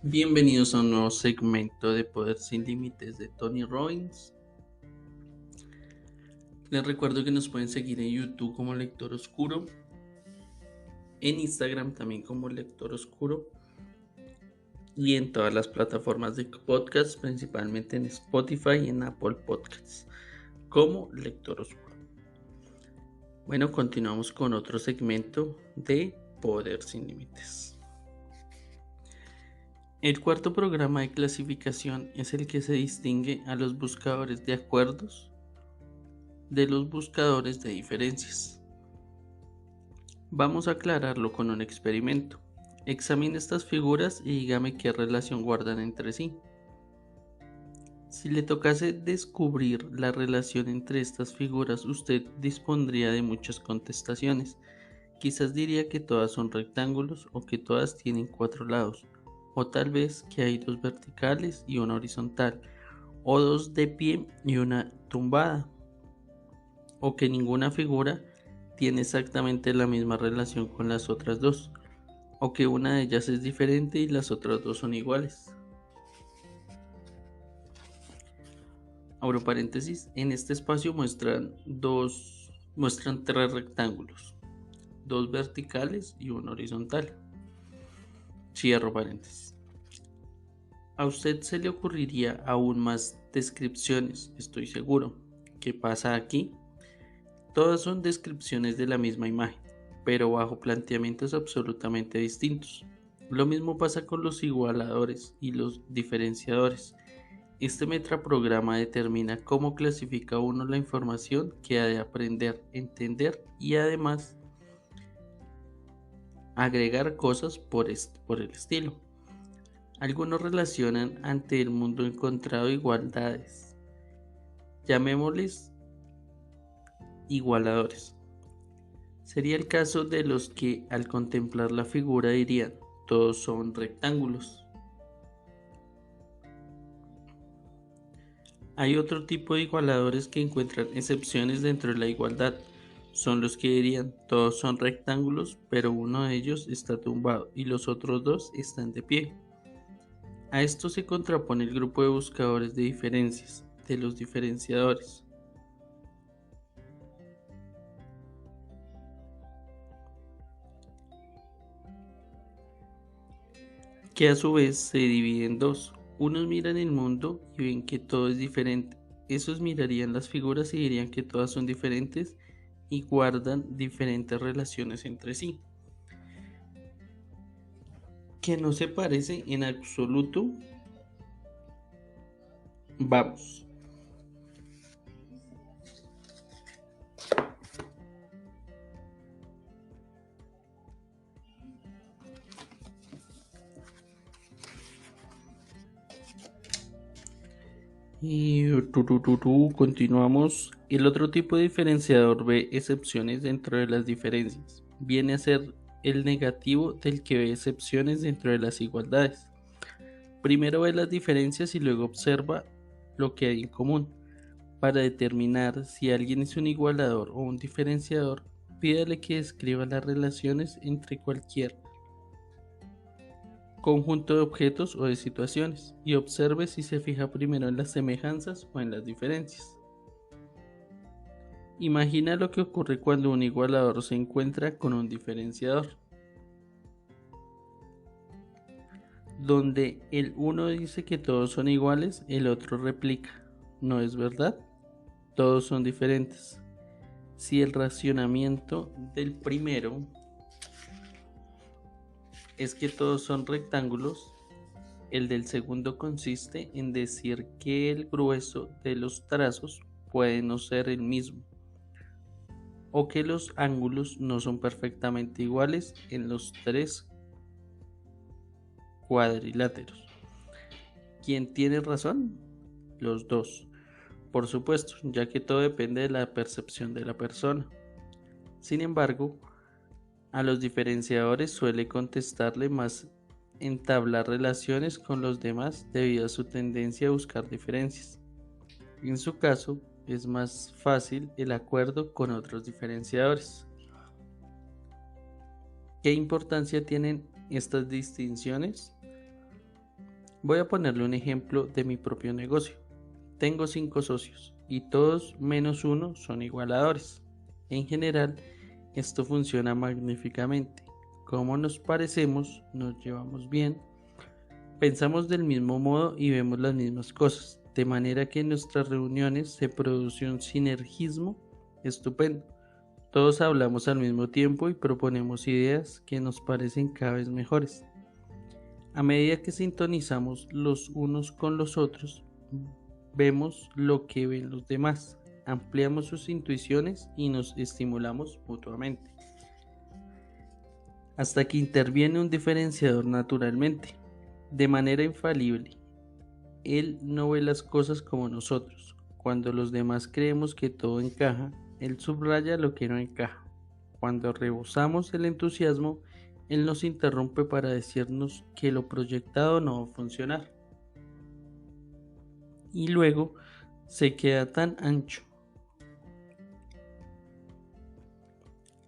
Bienvenidos a un nuevo segmento de Poder Sin Límites de Tony Robbins. Les recuerdo que nos pueden seguir en YouTube como Lector Oscuro, en Instagram también como Lector Oscuro y en todas las plataformas de podcast, principalmente en Spotify y en Apple Podcasts como Lector Oscuro. Bueno, continuamos con otro segmento de Poder Sin Límites. El cuarto programa de clasificación es el que se distingue a los buscadores de acuerdos de los buscadores de diferencias. Vamos a aclararlo con un experimento. Examine estas figuras y dígame qué relación guardan entre sí. Si le tocase descubrir la relación entre estas figuras, usted dispondría de muchas contestaciones. Quizás diría que todas son rectángulos o que todas tienen 4 lados, o tal vez que hay 2 verticales y una horizontal, o 2 de pie y una tumbada, o que ninguna figura tiene exactamente la misma relación con las otras dos, o que una de ellas es diferente y las otras dos son iguales. Abro paréntesis, en este espacio muestran tres rectángulos, 2 verticales y uno horizontal. Cierro paréntesis. A usted se le ocurriría aún más descripciones, estoy seguro. ¿Qué pasa aquí? Todas son descripciones de la misma imagen, pero bajo planteamientos absolutamente distintos. Lo mismo pasa con los igualadores y los diferenciadores. Este metaprograma determina cómo clasifica uno la información que ha de aprender, entender y además agregar cosas por el estilo. Algunos relacionan ante el mundo encontrado igualdades. Llamémosles igualadores. Sería el caso de los que al contemplar la figura dirían, todos son rectángulos. Hay otro tipo de igualadores que encuentran excepciones dentro de la igualdad. Son los que dirían, todos son rectángulos, pero uno de ellos está tumbado y los otros dos están de pie. A esto se contrapone el grupo de buscadores de diferencias, de los diferenciadores. Que a su vez se divide en dos. Unos miran el mundo y ven que todo es diferente. Esos mirarían las figuras y dirían que todas son diferentes y guardan diferentes relaciones entre sí, que no se parece en absoluto. Vamos. Y continuamos. El otro tipo de diferenciador ve excepciones dentro de las diferencias. Viene a ser el negativo del que ve excepciones dentro de las igualdades. Primero ve las diferencias y luego observa lo que hay en común. Para determinar si alguien es un igualador o un diferenciador, pídale que describa las relaciones entre cualquier conjunto de objetos o de situaciones y observe si se fija primero en las semejanzas o en las diferencias. Imagina lo que ocurre cuando un igualador se encuentra con un diferenciador, donde el uno dice que todos son iguales, el otro replica, ¿no es verdad? Todos son diferentes. Si el racionamiento del primero es que todos son rectángulos, el del segundo consiste en decir que el grueso de los trazos puede no ser el mismo, o que los ángulos no son perfectamente iguales en los tres cuadriláteros. ¿Quién tiene razón? Los dos, por supuesto, ya que todo depende de la percepción de la persona. Sin embargo, a los diferenciadores suele contestarle más entablar relaciones con los demás debido a su tendencia a buscar diferencias. En su caso, es más fácil el acuerdo con otros diferenciadores. ¿Qué importancia tienen estas distinciones? Voy a ponerle un ejemplo de mi propio negocio. Tengo 5 socios y todos menos uno son igualadores. En general, esto funciona magníficamente. Como nos parecemos, nos llevamos bien, pensamos del mismo modo y vemos las mismas cosas, de manera que en nuestras reuniones se produce un sinergismo estupendo. Todos hablamos al mismo tiempo y proponemos ideas que nos parecen cada vez mejores. A medida que sintonizamos los unos con los otros, vemos lo que ven los demás, ampliamos sus intuiciones y nos estimulamos mutuamente. Hasta que interviene un diferenciador naturalmente, de manera infalible. Él no ve las cosas como nosotros. Cuando los demás creemos que todo encaja, él subraya lo que no encaja. Cuando rebosamos el entusiasmo, él nos interrumpe para decirnos que lo proyectado no va a funcionar. Y luego se queda tan ancho.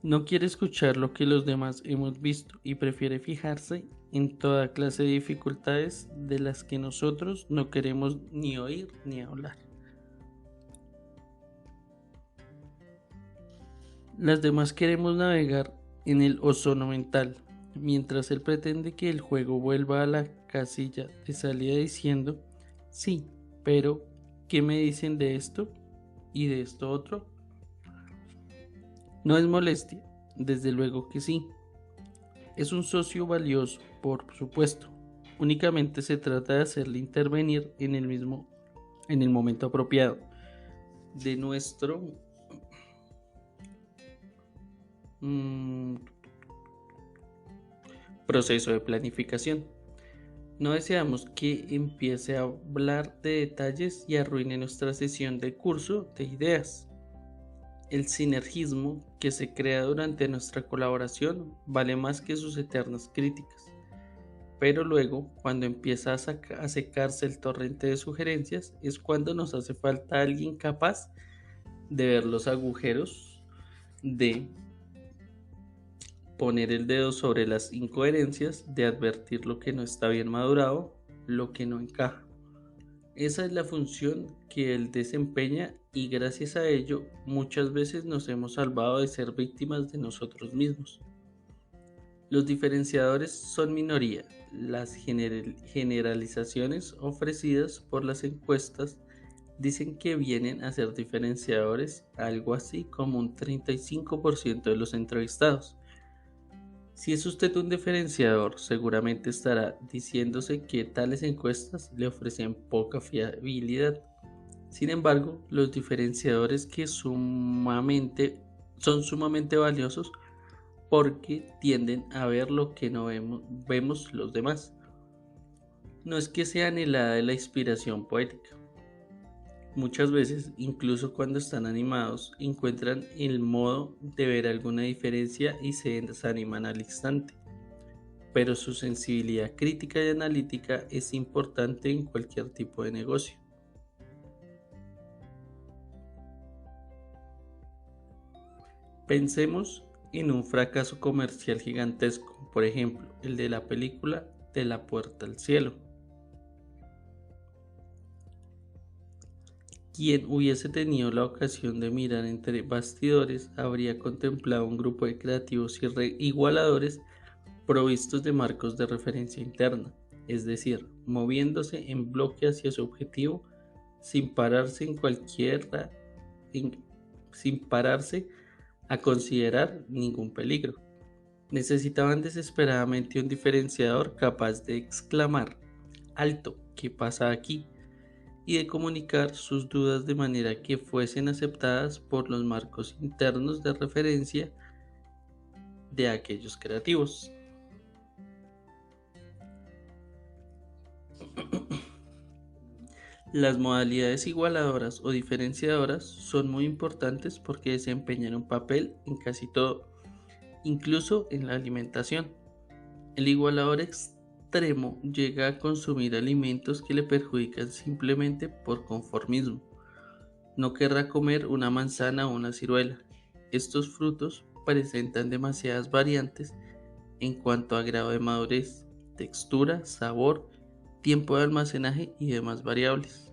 No quiere escuchar lo que los demás hemos visto y prefiere fijarse en toda clase de dificultades de las que nosotros no queremos ni oír ni hablar. Las demás queremos navegar en el ozono mental, mientras él pretende que el juego vuelva a la casilla de salida diciendo, sí, pero ¿qué me dicen de esto y de esto otro? No es molestia, desde luego que sí. Es un socio valioso, por supuesto. Únicamente se trata de hacerle intervenir en el momento apropiado de nuestro proceso de planificación. No deseamos que empiece a hablar de detalles y arruine nuestra sesión de curso de ideas. El sinergismo que se crea durante nuestra colaboración vale más que sus eternas críticas. Pero luego, cuando empieza a secarse el torrente de sugerencias, es cuando nos hace falta alguien capaz de ver los agujeros, de poner el dedo sobre las incoherencias, de advertir lo que no está bien madurado, lo que no encaja. Esa es la función que él desempeña y gracias a ello muchas veces nos hemos salvado de ser víctimas de nosotros mismos. Los diferenciadores son minoría. Las generalizaciones ofrecidas por las encuestas dicen que vienen a ser diferenciadores algo así como un 35% de los entrevistados. Si es usted un diferenciador, seguramente estará diciéndose que tales encuestas le ofrecen poca fiabilidad. Sin embargo, los diferenciadores son sumamente valiosos porque tienden a ver lo que no vemos los demás. No es que sea anhelada de la inspiración poética. Muchas veces, incluso cuando están animados, encuentran el modo de ver alguna diferencia y se desaniman al instante. Pero su sensibilidad crítica y analítica es importante en cualquier tipo de negocio. Pensemos en un fracaso comercial gigantesco, por ejemplo, el de la película de La Puerta al Cielo. Quien hubiese tenido la ocasión de mirar entre bastidores habría contemplado un grupo de creativos igualadores provistos de marcos de referencia interna, es decir, moviéndose en bloque hacia su objetivo sin pararse sin pararse a considerar ningún peligro. Necesitaban desesperadamente un diferenciador capaz de exclamar «¡Alto! ¿Qué pasa aquí?», y de comunicar sus dudas de manera que fuesen aceptadas por los marcos internos de referencia de aquellos creativos. Las modalidades igualadoras o diferenciadoras son muy importantes porque desempeñan un papel en casi todo, incluso en la alimentación. El igualador extremo llega a consumir alimentos que le perjudican simplemente por conformismo. No querrá comer una manzana o una ciruela. Estos frutos presentan demasiadas variantes en cuanto a grado de madurez, textura, sabor, tiempo de almacenaje y demás variables.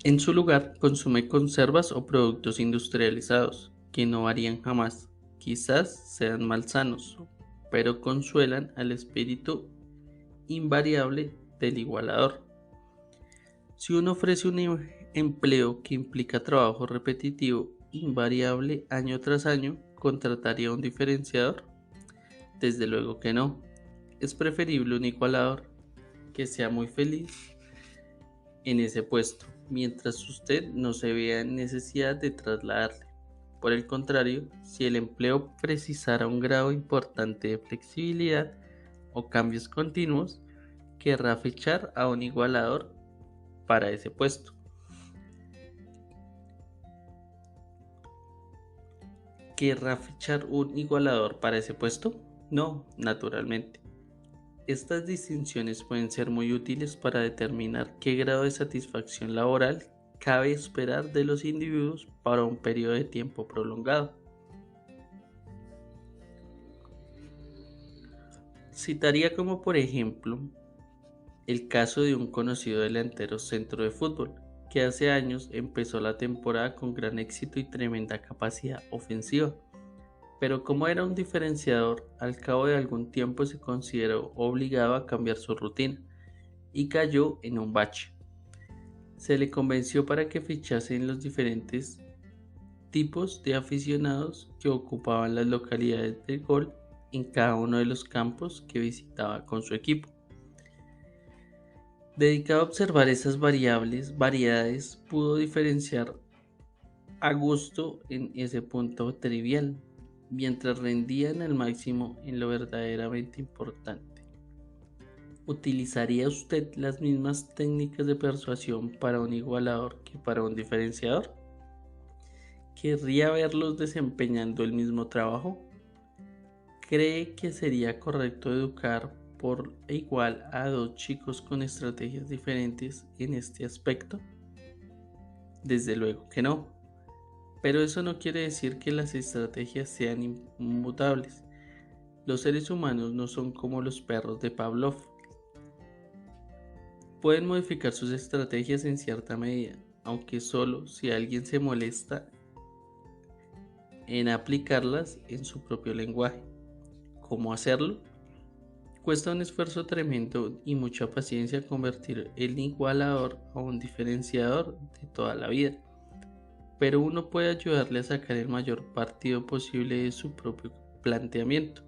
En su lugar, consume conservas o productos industrializados, que no varían jamás. Quizás sean malsanos, pero consuelan al espíritu invariable del igualador. Si uno ofrece un empleo que implica trabajo repetitivo invariable año tras año, ¿contrataría un diferenciador? Desde luego que no. Es preferible un igualador que sea muy feliz en ese puesto, mientras usted no se vea en necesidad de trasladarle. Por el contrario, si el empleo precisara un grado importante de flexibilidad o cambios continuos, querrá fichar a un igualador para ese puesto. ¿Querrá fichar un igualador para ese puesto? No, naturalmente. Estas distinciones pueden ser muy útiles para determinar qué grado de satisfacción laboral cabe esperar de los individuos para un periodo de tiempo prolongado. Citaría como por ejemplo el caso de un conocido delantero centro de fútbol, que hace años empezó la temporada con gran éxito y tremenda capacidad ofensiva. Pero como era un diferenciador, al cabo de algún tiempo se consideró obligado a cambiar su rutina y cayó en un bache. Se le convenció para que fichase en los diferentes tipos de aficionados que ocupaban las localidades del gol en cada uno de los campos que visitaba con su equipo. Dedicado a observar esas variedades, pudo diferenciar a gusto en ese punto trivial, mientras rendían al máximo en lo verdaderamente importante. ¿Utilizaría usted las mismas técnicas de persuasión para un igualador que para un diferenciador? ¿Querría verlos desempeñando el mismo trabajo? ¿Cree que sería correcto educar por igual a dos chicos con estrategias diferentes en este aspecto? Desde luego que no. Pero eso no quiere decir que las estrategias sean inmutables. Los seres humanos no son como los perros de Pavlov. Pueden modificar sus estrategias en cierta medida, aunque solo si alguien se molesta en aplicarlas en su propio lenguaje. ¿Cómo hacerlo? Cuesta un esfuerzo tremendo y mucha paciencia convertir el igualador a un diferenciador de toda la vida. Pero uno puede ayudarle a sacar el mayor partido posible de su propio planteamiento,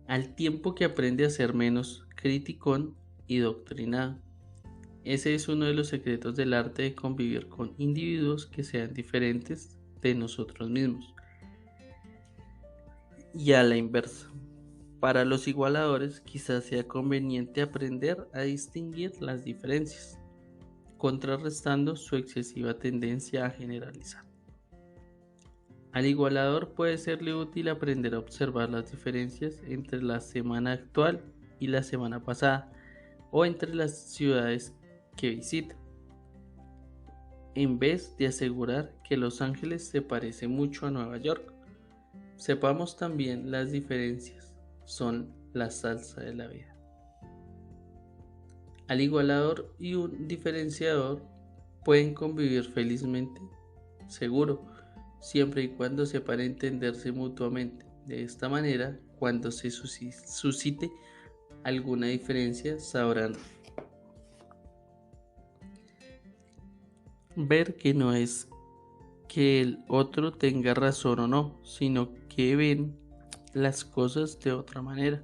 al tiempo que aprende a ser menos criticón y doctrinado. Ese es uno de los secretos del arte de convivir con individuos que sean diferentes de nosotros mismos. Y a la inversa, para los igualadores quizás sea conveniente aprender a distinguir las diferencias, contrarrestando su excesiva tendencia a generalizar. Al igualador puede serle útil aprender a observar las diferencias entre la semana actual y la semana pasada, o entre las ciudades que visita, en vez de asegurar que Los Ángeles se parece mucho a Nueva York. Sepamos también las diferencias son la salsa de la vida. Al igualador y un diferenciador pueden convivir felizmente, seguro, siempre y cuando sepan entenderse mutuamente. De esta manera, cuando se suscite alguna diferencia, sabrán ver que no es que el otro tenga razón o no, sino que ven las cosas de otra manera.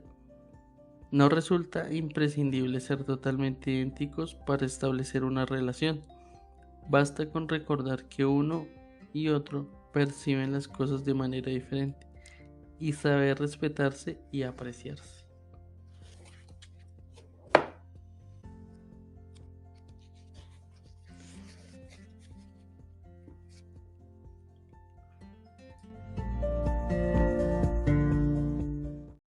No resulta imprescindible ser totalmente idénticos para establecer una relación. Basta con recordar que uno y otro perciben las cosas de manera diferente y saber respetarse y apreciarse.